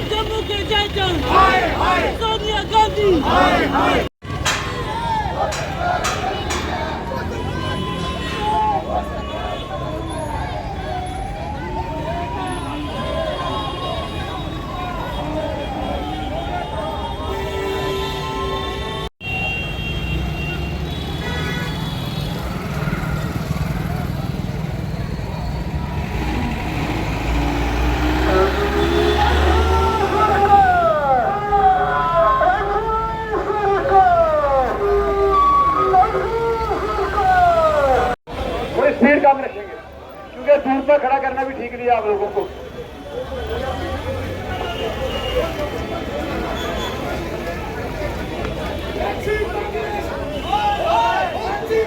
जम्मू के जय सोनिया गांधी। स्पीड कम रखेंगे क्योंकि दूर पर खड़ा करना भी ठीक नहीं है आप लोगों को।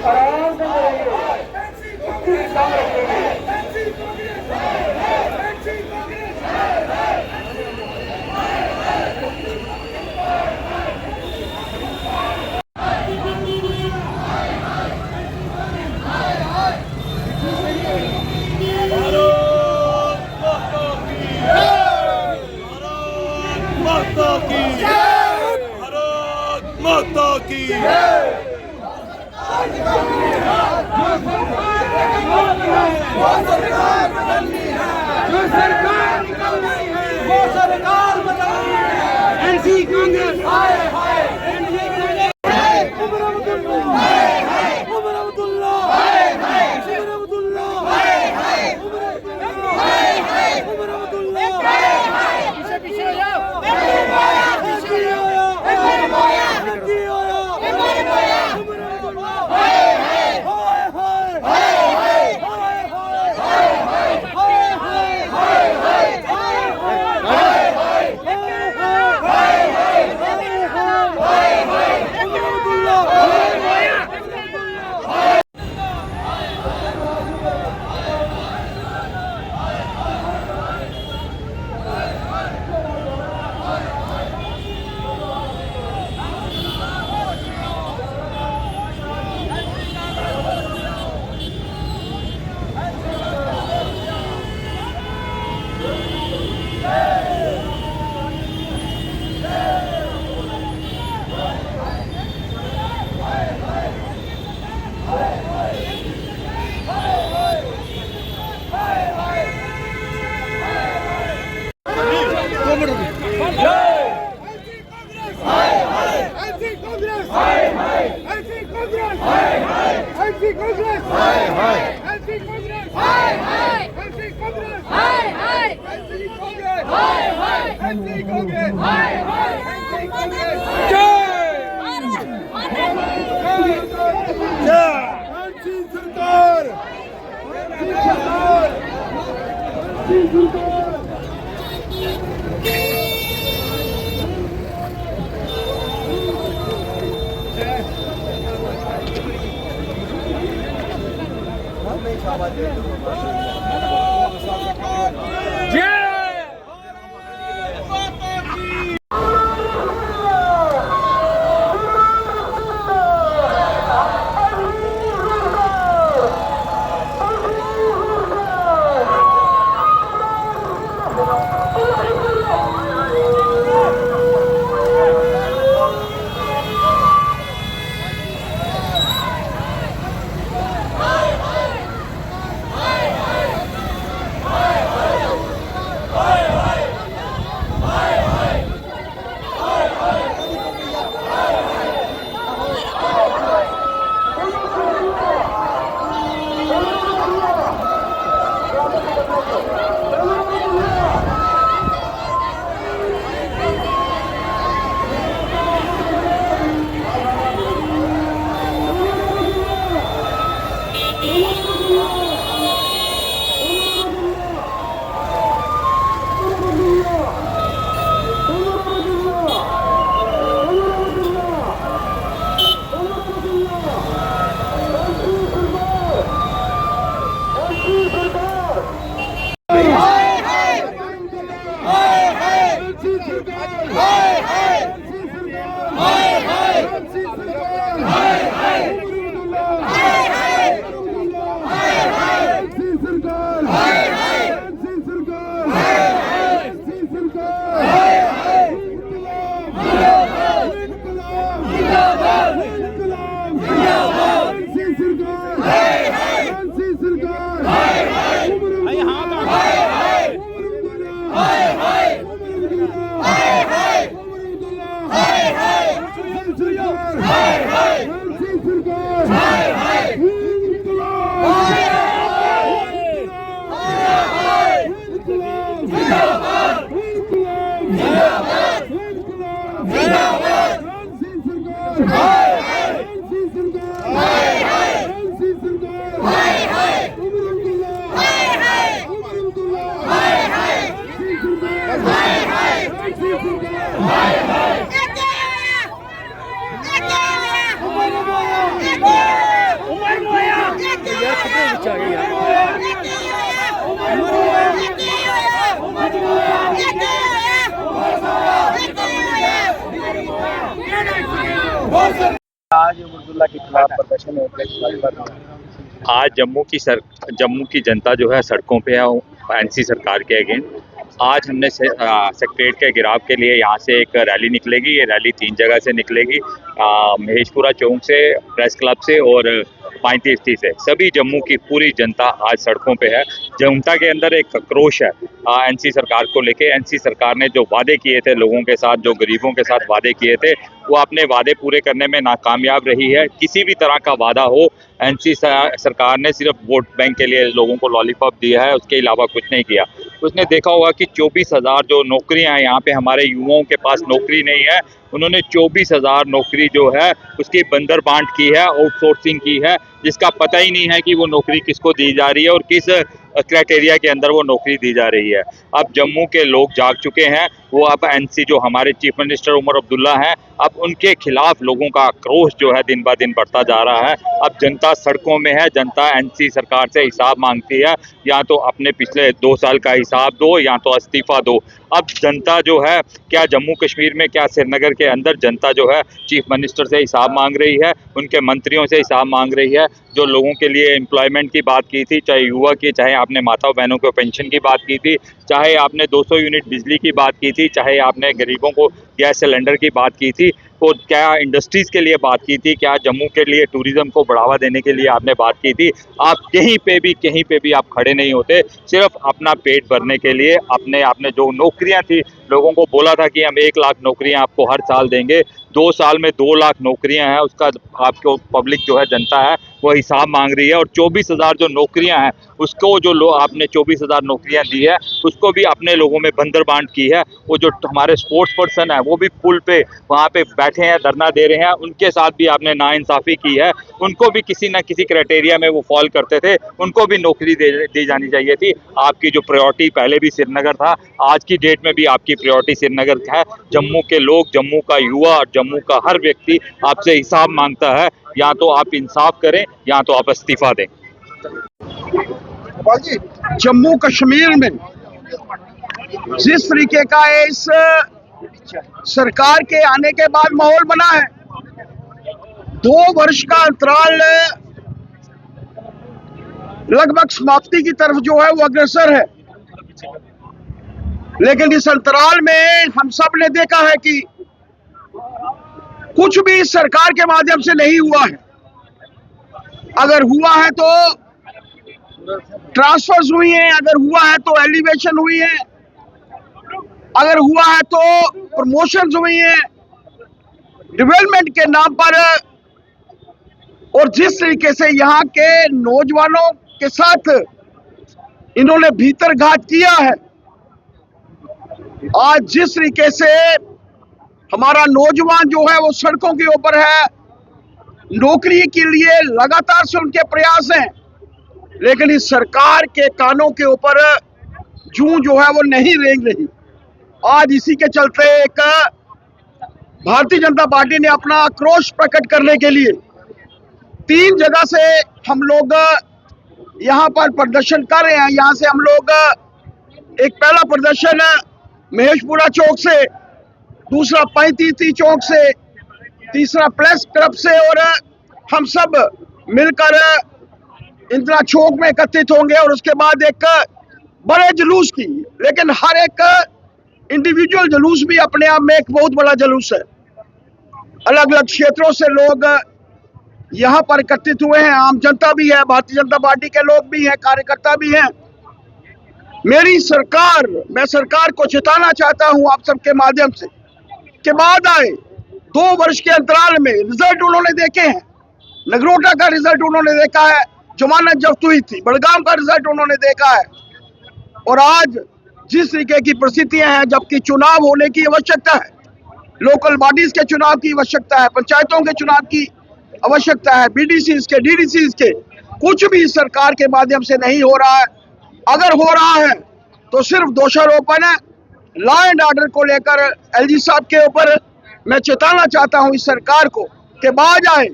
आराम से स्पीड कम रखेंगे। माता की वो सरकार बदलनी है, जो सरकार निकलनी है, वो सरकार बदलनी है। एनसी कांग्रेस हाय हाय, एनसी कांग्रेस उमर अब्दुल्ला हाय हाय, उमर अब्दुल्ला हाय हाय, उमर अब्दुल्ला हाय हाय, उमर अब्दुल्ला हाय हाय, उमर अब्दुल्ला हाय हाय। पीछे पीछे हो जाओ, पीछे हो जाओ, उमर बोया, उमर बोया, उमर अब्दुल्ला हाय हाय, हाय हाय, हाय आज अब्दुल्ला के खिलाफ प्रदर्शन है। आज जम्मू की जनता जो है सड़कों पे है एनसी सरकार के अगेंस्ट। आज हमने सेक्रेटरीट के गिराव के लिए यहाँ से एक रैली निकलेगी। ये रैली 3 जगह से निकलेगी, महेशपुरा चौक से, प्रेस क्लब से और 35 से। सभी जम्मू की पूरी जनता आज सड़कों पे है। जनता के अंदर एक आक्रोश है एनसी सरकार को लेके। एनसी सरकार ने जो वादे किए थे लोगों के साथ, जो गरीबों के साथ वादे किए थे, वो अपने वादे पूरे करने में नाकामयाब रही है। किसी भी तरह का वादा हो, एनसी सरकार ने सिर्फ वोट बैंक के लिए लोगों को लॉलीपॉप दिया है, उसके अलावा कुछ नहीं किया। उसने देखा होगा कि 24,000 जो नौकरियां हैं यहाँ पे, हमारे युवाओं के पास नौकरी नहीं है। उन्होंने 24,000 नौकरी जो है उसकी बंदर बांट की है, आउटसोर्सिंग की है, जिसका पता ही नहीं है कि वो नौकरी किसको दी जा रही है और किस क्राइटेरिया के अंदर वो नौकरी दी जा रही है। अब जम्मू के लोग जाग चुके हैं। वो अब एनसी जो हमारे चीफ मिनिस्टर उमर अब्दुल्ला हैं, अब उनके खिलाफ लोगों का आक्रोश जो है दिन ब दिन बढ़ता जा रहा है। अब जनता सड़कों में है। जनता एनसी सरकार से हिसाब मांगती है, या तो अपने पिछले 2 साल का हिसाब दो या तो इस्तीफा दो। अब जनता जो है, क्या जम्मू कश्मीर में, क्या श्रीनगर के अंदर जनता जो है चीफ मिनिस्टर से हिसाब मांग रही है, उनके मंत्रियों से हिसाब मांग रही है। जो लोगों के लिए एम्प्लॉयमेंट की बात की थी, चाहे युवा की, चाहे आपने माता बहनों को पेंशन की बात की थी, चाहे आपने 200 यूनिट बिजली की बात की थी, चाहे आपने गरीबों को गैस सिलेंडर की बात की थी, तो क्या इंडस्ट्रीज़ के लिए बात की थी, क्या जम्मू के लिए टूरिज़्म को बढ़ावा देने के लिए आपने बात की थी। आप कहीं पे भी आप खड़े नहीं होते, सिर्फ अपना पेट भरने के लिए। आपने जो नौकरियां थी, लोगों को बोला था कि हम 1 लाख नौकरियां आपको हर साल देंगे। 2 साल में 2 लाख नौकरियां हैं, उसका आपको पब्लिक जो है, जनता है, वो हिसाब मांग रही है। और 24,000 जो नौकरियां हैं, उसको जो आपने 24,000 नौकरियां दी है, उसको भी अपने लोगों में बंदर बांट की है। वो जो हमारे स्पोर्ट्स पर्सन है, वो भी पुल पे वहाँ पे बैठे हैं, धरना दे रहे हैं, उनके साथ भी आपने नाइंसाफ़ी की है। उनको भी किसी न किसी क्राइटेरिया में वो फॉल करते थे, उनको भी नौकरी दी जानी चाहिए थी। आपकी जो प्रायोरिटी पहले भी श्रीनगर था, आज की डेट में भी आपकी प्रायोरिटी श्रीनगर है। जम्मू के लोग, जम्मू का युवा और जम्मू का हर व्यक्ति आपसे हिसाब मांगता है। या तो आप इंसाफ करें या तो आप इस्तीफा दें। जम्मू कश्मीर में जिस तरीके का इस सरकार के आने के बाद माहौल बना है, 2 वर्ष का अंतराल लगभग समाप्ति की तरफ जो है वो अग्रसर है। लेकिन इस अंतराल में हम सब ने देखा है कि कुछ भी इस सरकार के माध्यम से नहीं हुआ है। अगर हुआ है तो ट्रांसफर्स हुई हैं, अगर हुआ है तो एलिवेशन हुई है, अगर हुआ है तो प्रमोशंस हुई हैं डेवलपमेंट के नाम पर। और जिस तरीके से यहाँ के नौजवानों के साथ इन्होंने भीतरघात किया है, आज जिस तरीके से हमारा नौजवान जो है वो सड़कों के ऊपर है, नौकरी के लिए लगातार से उनके प्रयास हैं, लेकिन इस सरकार के कानों के ऊपर जूं जो है वो नहीं रेंग रही। आज इसी के चलते एक भारतीय जनता पार्टी ने अपना आक्रोश प्रकट करने के लिए 3 जगह से हम लोग यहाँ पर प्रदर्शन कर रहे हैं। यहाँ से हम लोग एक पहला प्रदर्शन महेशपुरा चौक से, दूसरा 35 चौक से, तीसरा प्रेस क्लब से और हम सब मिलकर इंदिरा चौक में एकत्रित होंगे और उसके बाद एक बड़े जुलूस की, लेकिन हर एक इंडिविजुअल जुलूस भी अपने आप में एक बहुत बड़ा जुलूस है। अलग अलग क्षेत्रों से लोग यहाँ पर एकत्रित हुए हैं, आम जनता भी है, भारतीय जनता पार्टी के लोग भी हैं, कार्यकर्ता भी हैं। मैं सरकार को चेताना चाहता हूं आप सबके माध्यम से कि बाद आए 2 वर्ष के अंतराल में रिजल्ट उन्होंने देखे हैं। नगरोटा का रिजल्ट उन्होंने देखा है, जमानत जब्त हुई थी। बड़गाम का रिजल्ट उन्होंने देखा है। और आज जिस तरीके की परिस्थितियां हैं, जबकि चुनाव होने की आवश्यकता है, लोकल बॉडीज के चुनाव की आवश्यकता है, पंचायतों के चुनाव की आवश्यकता है, बीडीसीज के, डीडीसीज के, कुछ भी सरकार के माध्यम से नहीं हो रहा है। अगर हो रहा है तो सिर्फ दोषारोपण है। लॉ एंड ऑर्डर को लेकर एलजी साहब के ऊपर मैं चेताना चाहता हूं इस सरकार को कि बाज आए,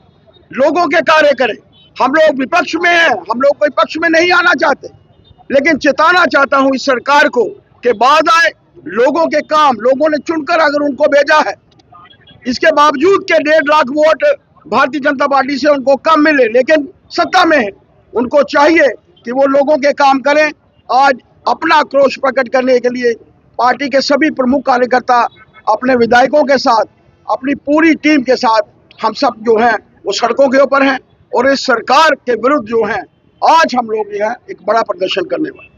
लोगों के कार्य करें। हम लोग विपक्ष में हैं, हम लोग कोई पक्ष में नहीं आना चाहते, लेकिन चेताना चाहता हूं इस सरकार को कि बाज आए, लोगों के काम, लोगों ने चुनकर अगर उनको भेजा है, इसके बावजूद के 1.5 लाख वोट भारतीय जनता पार्टी से उनको कम मिले, लेकिन सत्ता में है, उनको चाहिए कि वो लोगों के काम करें। आज अपना आक्रोश प्रकट करने के लिए पार्टी के सभी प्रमुख कार्यकर्ता अपने विधायकों के साथ, अपनी पूरी टीम के साथ हम सब जो हैं वो सड़कों के ऊपर हैं और इस सरकार के विरुद्ध जो हैं आज हम लोग यहाँ एक बड़ा प्रदर्शन करने वाले।